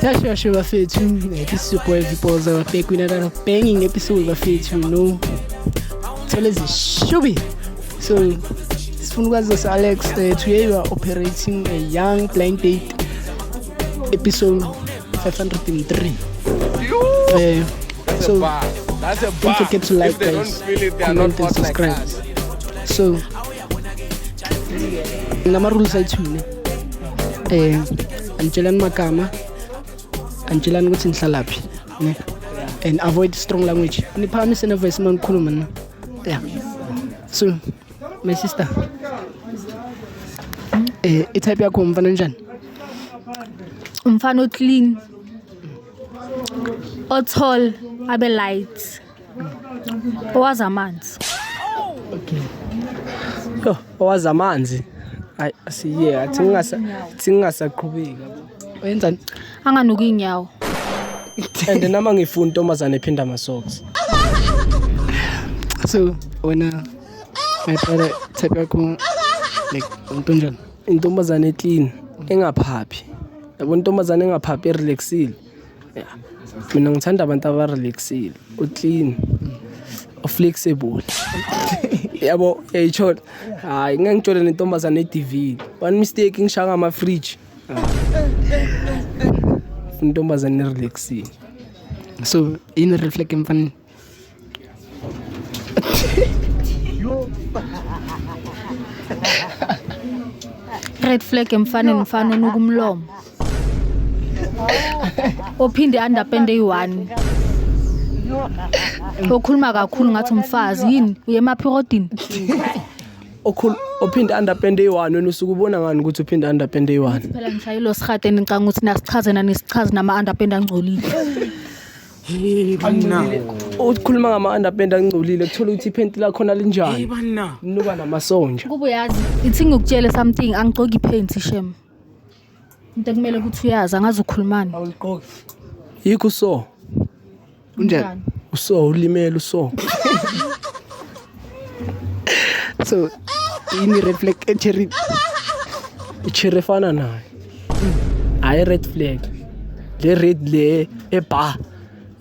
Sure, bafethu. This is your boy Vipoza. We're back with another banging episode, bafethu. No, tell us shubi. So, sifuna ukwazi Alex, today we are operating a young blind date episode 503. So don't forget to like, guys, comment and subscribe. So, nama rules ay tune. Anjelan magama, anjelan ukuthi nihlalaphi, ne? And avoid strong language. Niphakamise na voice mangikhuluma na. Yeah. So, my sister. Itype yakho umfana njani? Umfana oclean. Othol, abe light. Owazi amanzi. Okay. Yo, owazi amanzi. Hayi asiye, athi ngingasaqhubeka. Wenzani? Anganuki inyawo. And nama ngifuna intombazane ephinda ama-socks. So, wena my brother type yakho like umuntu njani? Intombazane clean, engaphaphi. Yabo intombazane engaphaphi relaxile. Yeah. Mina ngithanda abantu abarelaxile, uclean, flexible. Yabo, eyitshona. Hayi ngangitshole nentombazane eDV. One mistake ngishaya ama fridge. Intombazane relaxile. So, in reflect mfana. Red flag mfana nokumlomo. Ophinde underpende i1. Okhuluma kakhulu ngathi umfazi yini uye emaphirodini. Ophinde underpende i1 wena usuke ubona ngani ukuthi uphinde underpende i1? Phela ngishayilo sikhadeni ngicanga ukuthi nasichaze nesichaze nama underpende angcolile. Ukhuluma ngama-underpende angcolile kuthola ukuthi iphenti lakhona linjani. Nuka namasonja. Kuba uyazi ithi ngikutshele something angigcoki ipaint shem. Into kumele ukuthi uyazi angazi ukhulumani. Awuliqoki. Yikho so. Kunjani? Uso ulimele uso. So, in reflect cherry. Ichiri fana naye. Hayi red flag. Le red le ebar.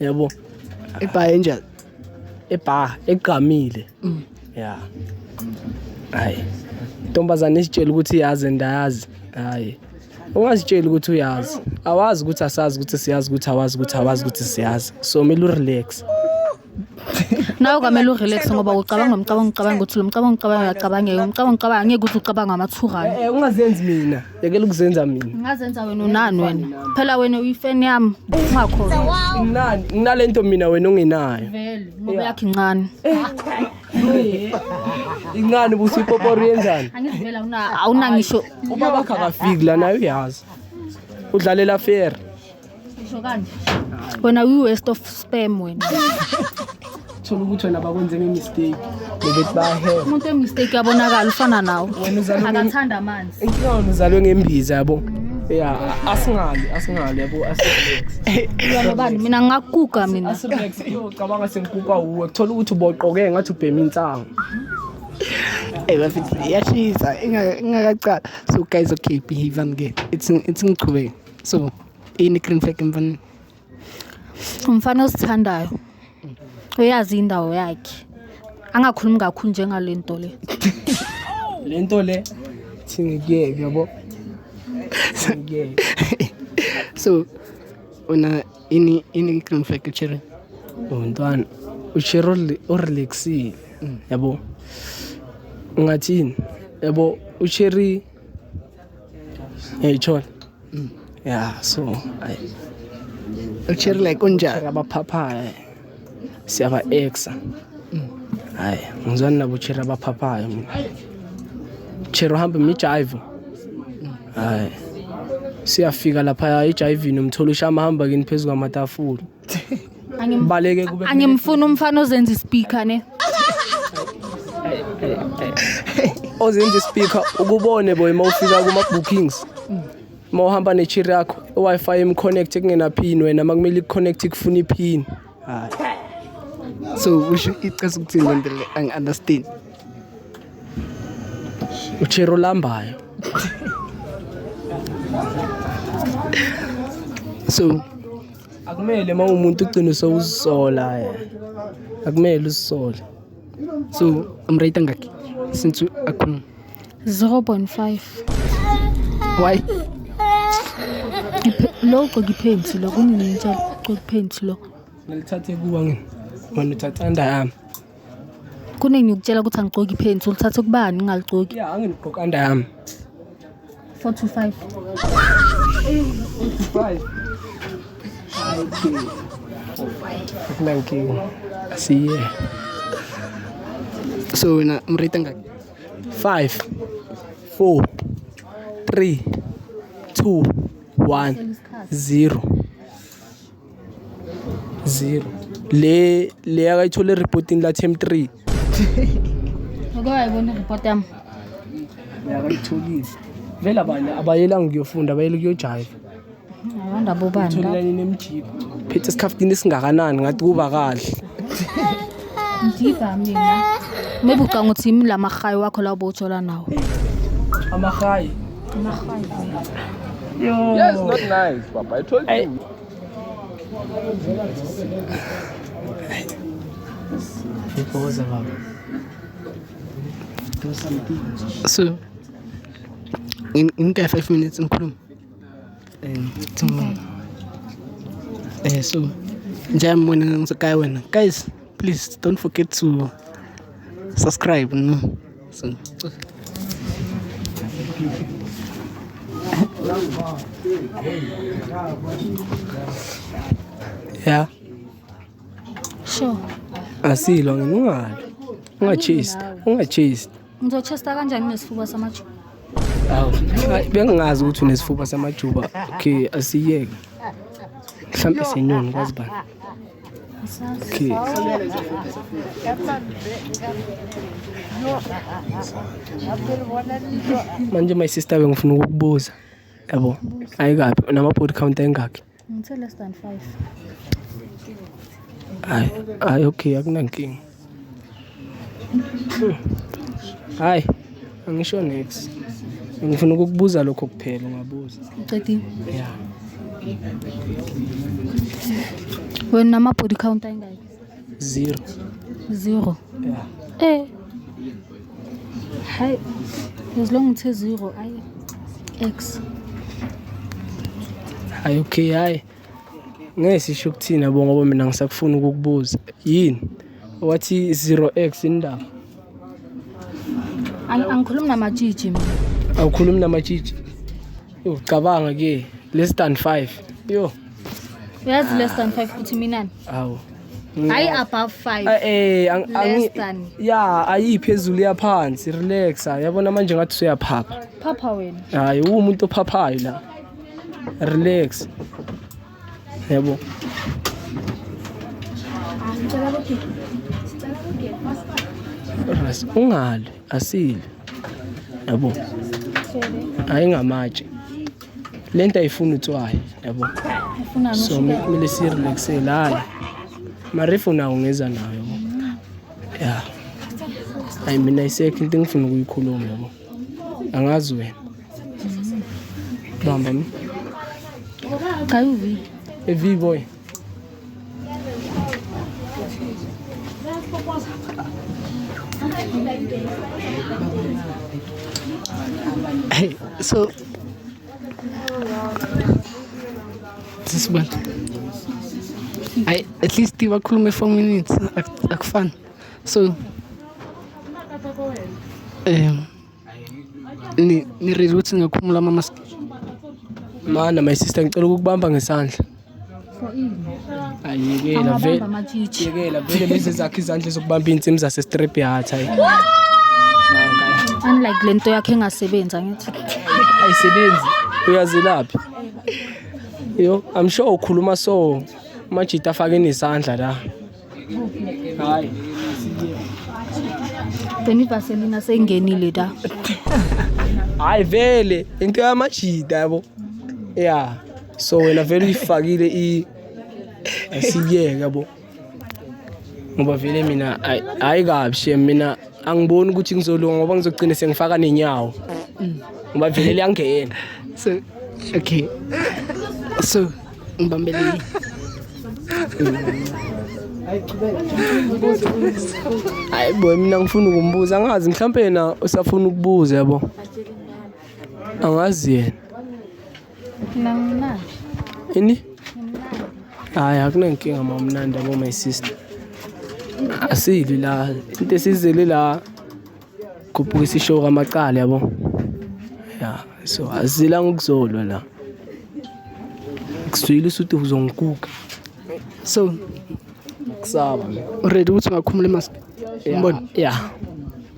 Yabo. Epa enjani? Ebar egqamile. Yeah. Hayi. Intombazane isitshela ukuthi iyazi ndayazi. Hayi. Ungazitshela ukuthi uyazi. Awazi ukuthi asazi ukuthi siyazi ukuthi awazi ukuthi siyazi. So mele urelax. Nawe kwamele urelax ngoba ucabanga ukuthi lo mcabango uyacabanga angeke ukuthi ucabanga amathurana. Ungazenzi mina. Yekela ukuzenza mina. Ngazenza wena unani wena? Phela wena uyifeni yami ungakhona. Nginalento mina wena ungenayo. Vele ngoba yakhe incane. Ingane busipopori yenzani? Angivela awuna ngisho Ubaba akafiki la nayo uyazi. Udlalela fair. ngisho kanje. Wena uyi waste of spam wena. Thola ukuthi wena bakwenze ngemistake. Bebethi bahe. Umuntu emistake yabonakala ufana nawe. Wena uzalwe akathanda amanzi. inkinga uzalwe ngembiza yabo. Yeah, asingali yabo asirelax. Yalo bani mina ngakuga mina. Asirelax cabanga sengikuka uwe kuthola ukuthi uboqoke ngathi ubhema insango. Bafethu yashisa ingakacala. So guys, okay, behave and get. It's ngiqhubeka. So, in green flag mfana. Umfana osithandayo. Uyazi indawo yakhe. Angakhulumi kakhulu njengalento le. Lento le thingeke yabo. So, una in green flag cherry. Untwana uchero relaxile yabo. Ngathini yabo ucherry eyithola. Yeah, so Cherry like unjani? abaphaphayo siyaba exa. Hayi ngizwana nabo cherry abaphaphayo mina. Cherry hamba mijive. Hayi siyafika lapha ejive nomthola ushama hamba kini phezulu kwamatafula. Baleke kube Angimfuna umfana ozenza ispeaker ne. ozenza speaker ukubone boy mawufika kuma bookings. Mawuhamba necherry yakho iWi-Fi emconnect kungena pin wena makumele iconnect kufuna ipin. Hayi. So, usho ichaza ukuthini lento le? Ang understand. Uchero lambayo. So akumele uma umuntu ugcina sowuzisola akumele uzisole. so amrate ngakhi since akhuluma 0.5. why Lo ugqoka lo kunintshela ugqoka lo. Ngilithathe kuwa ngini. Wena uthatha under yami. Kuningi ukutshela ukuthi angigqoki iphensi ulithathe kubani ngingaligqoki. Yeah, angigqoka under yami. 4 to 5. 5. Akunankinga. Asiye. so wena amrate ngakhi 5 4 3 2 1 0 0 le akayithole reporting la team 3 Ngeke wayibona report yami. yakayitholile vele abanye abayelanga kuyofunda abayele kuyojive Awanda bobani la. tholani nemjibo phethe isikhaftini esingakanani ngathi kuba kahle Ndiva mina. Maybe ucanga ukuthi yimi la mahayi wakho la ubotshola nawo. amahayi Amahayi. Yeah, it's not nice, Papa. I told you. Ipoza baba do something so in 5 minutes ngikhuluma so njayambona ngisekhaya wena guys, please don't forget to subscribe no so yeah Sure. asilo ngingalo ungachase Ngizochesta kanjani nesifuba samajuba? awu bengingazi ukuthi unesifuba samajuba okay asiyeke mhlambe senyoni kwazi bani okay manje my sister bengifuna ukukubuza yabo ayikapi nama body count engakhi Ngithe less than 5. hayi okay akunankinga hayi angisho next ngifuna ukukubuza lokho kuphela ungabuza Uqedile. yeah Wena nama body count ayingaki? 0 0. yeah Hayi. As long uthe 0 ay X. hayi okay hayi ngesisho ukuthina bo ngoba mina ngisakufuna ukukubuza yini wathi 0x indaba Angikhulumi namajiji mina. awukhulumi namatshitshi yo cabanga ke less than 5 yo Uyazi less than 5 uthi minani? awu Hayi above 5. Less than. ya ayiphezulu yaphansi relaxa yabona manje ngathi uyaphapha Papa wena. hayi umuntu ophaphayo la relax yabo ras ungale asile yabo ayingamatshe lento ayifuna utswaye yabo Ufuna so kumele si relaxele hayi marifu nawo ngeza nayo yabo yeah I mean isekho into engifuna ukuyikhuluma yabo angazi wena bamba mi Kayuvi. evi boy hey so this one at least bakhulume 4 minutes akufani so ni ready ukuthi ngakhuluma mama mana my sister ngicela ukukubamba ngesandla ayekela vele Amajiji. yekela vele lezi zakhe izandla zokubamba insimu zase strip yathi hayi Unlike lento yakhe engasebenza ngithi. ayisebenzi uyazilaphi yo I'm sure ukhuluma so majita afake nesandla la hayi Beni Vaseline sengenile da. hayi vele into yamajita yabo yeah so wena vele uyifakile asiyeke yabo ngoba vele mina hayi kabi mina angiboni ukuthi ngizolunga ngoba ngizogcina sengifaka nenyawo ngoba vele liyangena so okay so ngibambele. Hayi boy mina ngifuna ukumbuza angazi mhlambe yena usafuna ukubuza yabo. Angazi yena. Nangina. Ini? Hayi akunankinga mamnandi yabo my sister. Asili la into esizele la kuphukisa ishow kamacala yabo. Yeah, so azila ngokuzolwa la. Kusuyile usuthi uzongikuka. So Kusaba. already uthi ungakhumula mask. Mbona? Yeah.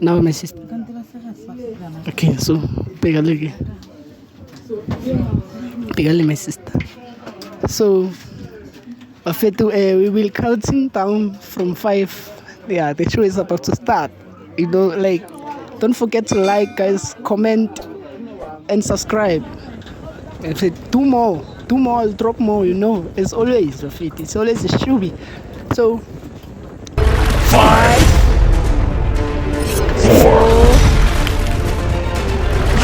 Nawe my sister. Okay, so bheka my sister. So Bafethu, we will counting down from 5. Yeah, the show is about to start. You know, like, don't forget to like, guys, comment, and subscribe. And say, do more, I'll drop more, you know. It's always Bafethu, it's always a Shubi. So, 5, 4,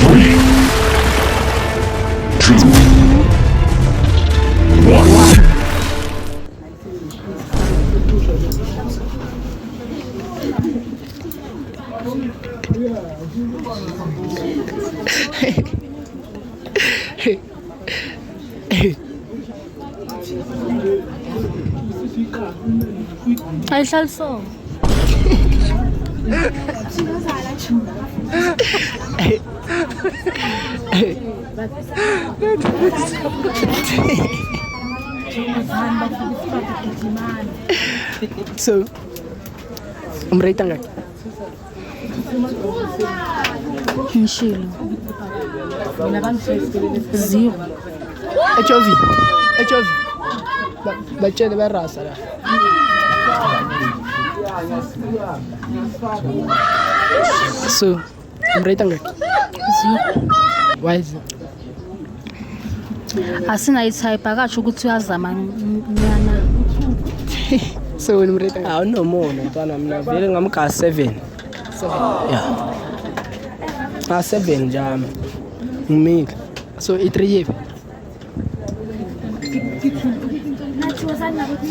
3, 2, 1. Ayihlali so. So, umrate ngaki? Ngishilo. 0. HOV. Batshele barasa la. So, umrate ngaki? 0. Why is it? Asina itype akasho ukuthi uyazama nyana. So, when umrate ngaki? Hawu no more mntwana mina vele ngamka 7. 7. Yeah. 7 njalo. Ngimile. So, i3 yepi?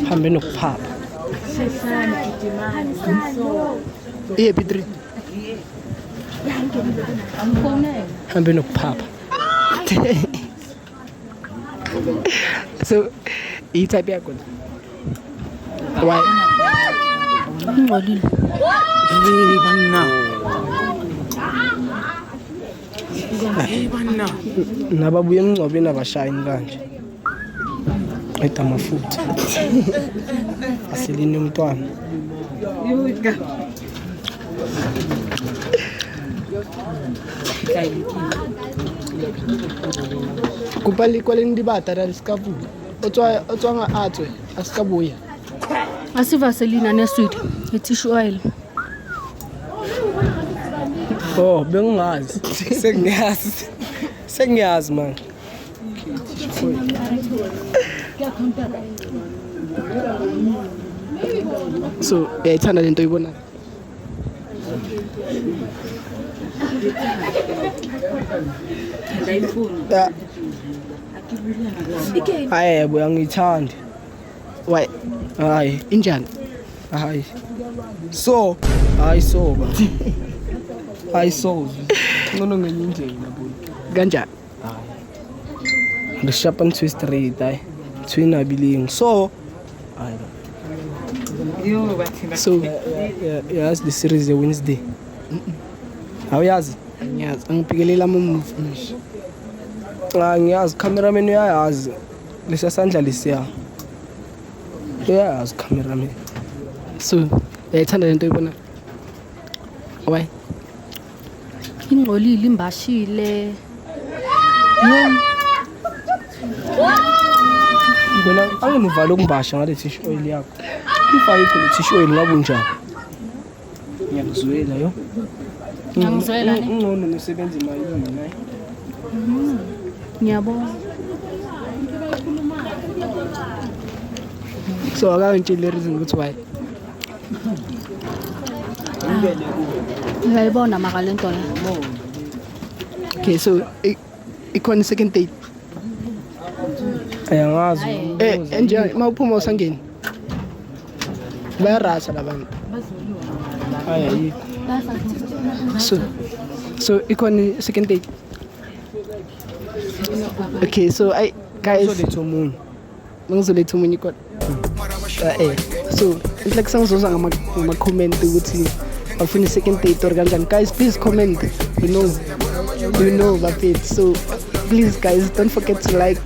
Hambe nokuphapha. Yepi 3? Hambe nokuphapha. So, i-type yakho. Why? Ngcolile. Nababuye emngcwabeni abashayini kanje. Qeda amafutha. Asilini umntwana. Kupali kwaleni dibata ra sikavu. Otswa nga atswe, asikabuya. Asivaselina nesweet. Tissue oil. Oh, bengazi. Sengiyazi man. So, ithanda lento oyibona. Hayi yebo angithandi. Why? Hayi, Injani? hayi. So, hayi soba. Hayi so. Ngono ngenye indlela bo. Kanjani? The sharp and twist straight hayi. Twin abiling. So, hayi. So, Yes, the series the Wednesday. Awuyazi? ngiyazi angiphekelela ama-movie. Ngiyazi cameraman uyayazi. Lesasandla lesiya. Uyayazi cameraman. So, ithanda lento oyibona. Why? Ingcolile imbashile. Ngona angimuvala ukumbasha ngale tissue oil yakho. Ifake khona tissue oil ngabe unjani? Ngiyakuzwela yo. Ngiyakuzwela ne? Ungcono nosebenza imayini nayi. Ngiyabona. So, akawuntsheli le reason ukuthi why. Ngiyayibona maka lento la. Okay, so ikhona second date. Angazi. Enjoy mawuphuma usangeni. Bayarasa labantu. Hayi. So ikhona second date. Okay, so guys Letho munye. ngizoletha umunye kodwa. So like sangizoza ngama comment ukuthi bafuna second date or kanjani. Guys, please comment. You know bafethu. So please guys, don't forget to like